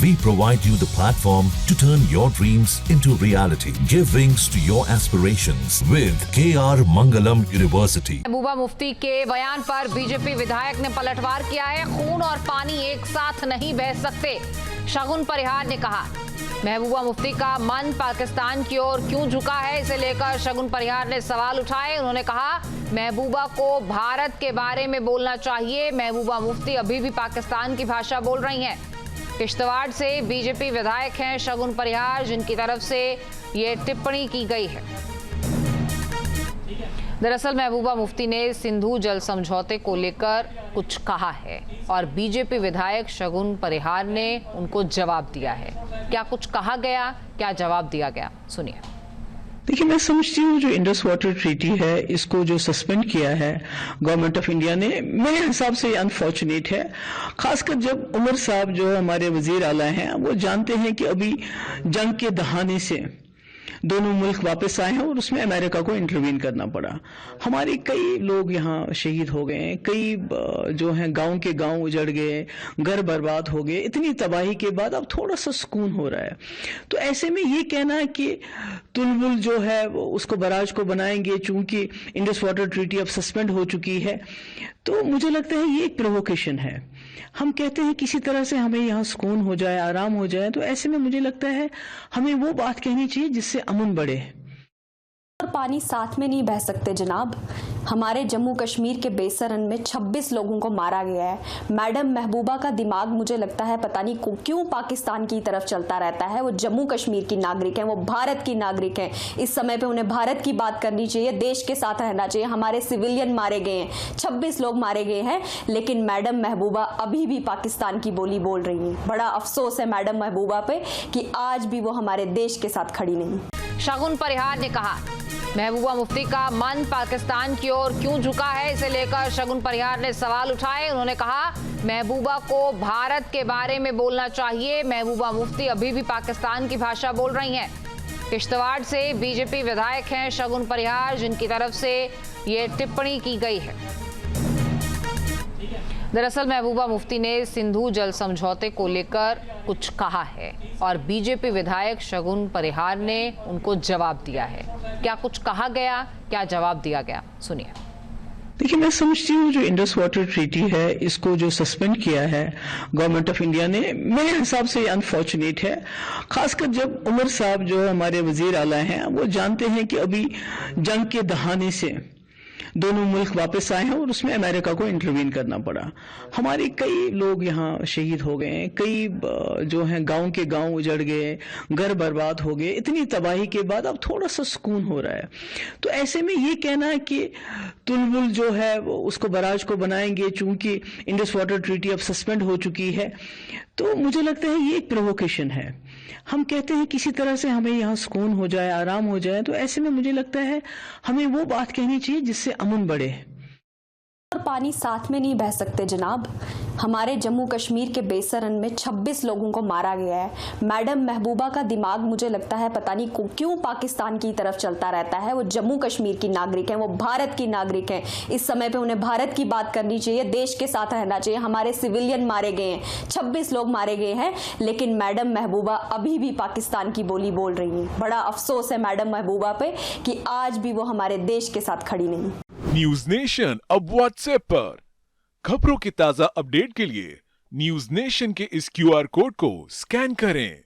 We provide you the platform to turn your dreams into reality. Give wings to your aspirations with KR Mangalam University. Mehbooba Mufti के बयान पर BJP विधायक ने पलटवार किया है। खून और पानी एक साथ नहीं बह सकते, शगुन परिहार ने कहा। महबूबा मुफ्ती का मन पाकिस्तान की ओर क्यों झुका है, इसे लेकर शगुन परिहार ने सवाल उठाए। उन्होंने कहा महबूबा को भारत के बारे में बोलना चाहिए। महबूबा मुफ्ती अभी भी पाकिस्तान की भाषा बोल रही हैं। किश्तवाड़ से बीजेपी विधायक हैं शगुन परिहार, जिनकी तरफ से ये टिप्पणी की गई है। दरअसल महबूबा मुफ्ती ने सिंधु जल समझौते को लेकर कुछ कहा है और बीजेपी विधायक शगुन परिहार ने उनको जवाब दिया है। क्या कुछ कहा गया, क्या जवाब दिया गया, सुनिए। देखिए, मैं समझती हूँ जो इंडस वाटर ट्रीटी है, इसको जो सस्पेंड किया है गवर्नमेंट ऑफ इंडिया ने, मेरे हिसाब से अनफॉर्चुनेट है। खासकर जब उमर साहब जो हमारे वजीर आला हैं, वो जानते हैं कि अभी जंग के दहाने से दोनों मुल्क वापस आए हैं और उसमें अमेरिका को इंटरवीन करना पड़ा। हमारे कई लोग यहाँ शहीद हो गए हैं, कई जो हैं गांव के गांव उजड़ गए, घर बर्बाद हो गए। इतनी तबाही के बाद अब थोड़ा सा सुकून हो रहा है। तो ऐसे में ये कहना है कि तुलबुल जो है वो उसको बराज को बनाएंगे चूंकि इंडस वाटर ट्रीटी अब सस्पेंड हो चुकी है, तो मुझे लगता है ये एक प्रोवोकेशन है। हम कहते हैं किसी तरह से हमें यहाँ सुकून हो जाए, आराम हो जाए, तो ऐसे में मुझे लगता है हमें वो बात कहनी चाहिए जिससे अमन बढ़े। और पानी साथ में नहीं बह सकते जनाब। हमारे जम्मू कश्मीर के बेसरन में 26 लोगों को मारा गया है। मैडम महबूबा का दिमाग मुझे लगता है पता नहीं क्यों पाकिस्तान की तरफ चलता रहता है। वो जम्मू कश्मीर की नागरिक हैं, वो भारत की नागरिक हैं। इस समय पे उन्हें भारत की बात करनी चाहिए, देश के साथ रहना चाहिए। हमारे सिविलियन मारे गए हैं, 26 लोग मारे गए हैं, लेकिन मैडम महबूबा अभी भी पाकिस्तान की बोली बोल रही हैं। बड़ा अफसोस है मैडम महबूबा पे कि आज भी वो हमारे देश के साथ खड़ी नहीं। शगुन परिहार ने कहा महबूबा मुफ्ती का मन पाकिस्तान की ओर क्यों झुका है, इसे लेकर शगुन परिहार ने सवाल उठाए। उन्होंने कहा महबूबा को भारत के बारे में बोलना चाहिए। महबूबा मुफ्ती अभी भी पाकिस्तान की भाषा बोल रही हैं। किश्तवाड़ से बीजेपी विधायक हैं शगुन परिहार, जिनकी तरफ से ये टिप्पणी की गई है। दरअसल महबूबा मुफ्ती ने सिंधु जल समझौते को लेकर कुछ कहा है और बीजेपी विधायक शगुन परिहार ने उनको जवाब दिया है। क्या कुछ कहा गया, क्या जवाब दिया गया, सुनिए। देखिए, मैं समझती हूँ जो इंडस वाटर ट्रीटी है, इसको जो सस्पेंड किया है गवर्नमेंट ऑफ इंडिया ने, मेरे हिसाब से अनफॉर्चुनेट है। खासकर जब उमर साहब जो हमारे वजीर आला हैं, वो जानते हैं कि अभी जंग के दहाने से दोनों मुल्क वापस आए हैं और उसमें अमेरिका को इंटरवीन करना पड़ा। हमारे कई लोग यहाँ शहीद हो गए हैं, कई जो हैं गांव के गांव उजड़ गए, घर बर्बाद हो गए। इतनी तबाही के बाद अब थोड़ा सा सुकून हो रहा है। तो ऐसे में ये कहना है कि तुलबुल जो है वो उसको बराज को बनाएंगे चूंकि इंडस वाटर ट्रीटी अब सस्पेंड हो चुकी है, तो मुझे लगता है ये एक प्रोवोकेशन है। हम कहते हैं किसी तरह से हमें यहाँ सुकून हो जाए, आराम हो जाए, तो ऐसे में मुझे लगता है हमें वो बात कहनी चाहिए जिससे अमन बढ़े। और पानी साथ में नहीं बह सकते जनाब। हमारे जम्मू कश्मीर के बेसरन में 26 लोगों को मारा गया है। मैडम महबूबा का दिमाग मुझे लगता है पता नहीं क्यों पाकिस्तान की तरफ चलता रहता है। वो जम्मू कश्मीर की नागरिक हैं, वो भारत की नागरिक हैं। इस समय पे उन्हें भारत की बात करनी चाहिए, देश के साथ रहना चाहिए। हमारे सिविलियन मारे गए हैं, 26 लोग मारे गए हैं, लेकिन मैडम महबूबा अभी भी पाकिस्तान की बोली बोल रही हैं। बड़ा अफसोस है मैडम महबूबा पे कि आज भी वो हमारे देश के साथ खड़ी नहीं। न्यूज नेशन अब व्हाट्सएप पर खबरों की ताजा अपडेट के लिए न्यूज नेशन के इस QR कोड को स्कैन करें।